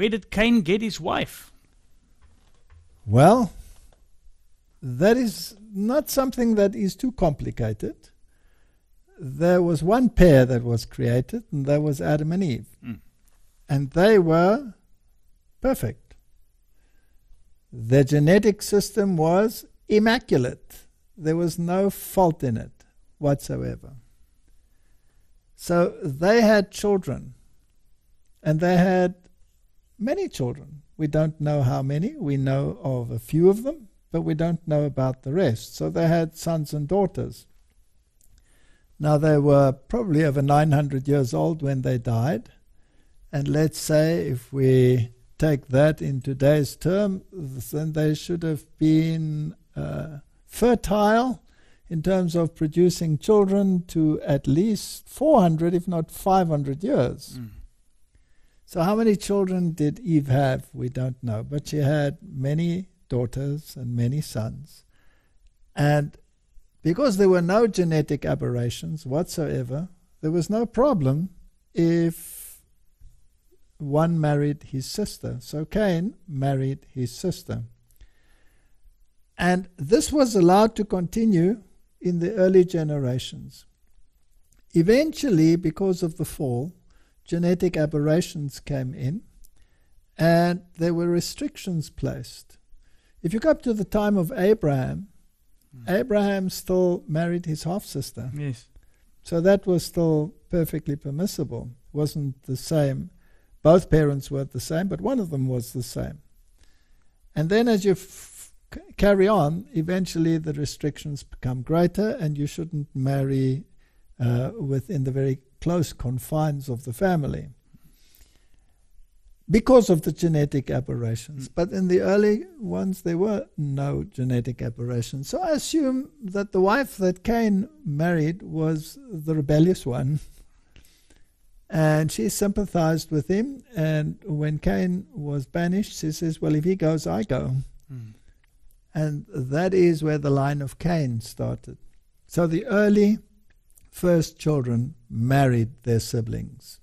Where did Cain get his wife? Well, that is not something that is too complicated. There was one pair that was created, and that was Adam and Eve. And they were perfect. Their genetic system was immaculate. There was no fault in it whatsoever. So they had children, and they had many children. We don't know how many. We know of a few of them, but we don't know about the rest. So they had sons and daughters. Now they were probably over 900 years old when they died. And let's say if we take that in today's term, then they should have been fertile in terms of producing children to at least 400, if not 500 years. So how many children did Eve have? We don't know. But she had many daughters and many sons. And because there were no genetic aberrations whatsoever, there was no problem if one married his sister. So Cain married his sister. And this was allowed to continue in the early generations. Eventually, because of the fall, genetic aberrations came in, and there were restrictions placed. If you go up to the time of Abraham, Abraham still married his half-sister. Yes. So that was still perfectly permissible. It wasn't the same. Both parents were the same, but one of them was the same. And then as you carry on, eventually the restrictions become greater, and you shouldn't marry within the very close confines of the family because of the genetic aberrations. But in the early ones, there were no genetic aberrations. So I assume that the wife that Cain married was the rebellious one, and she sympathized with him. And when Cain was banished, she says, well, if he goes, I go. And that is where the line of Cain started. So the early first children married their siblings.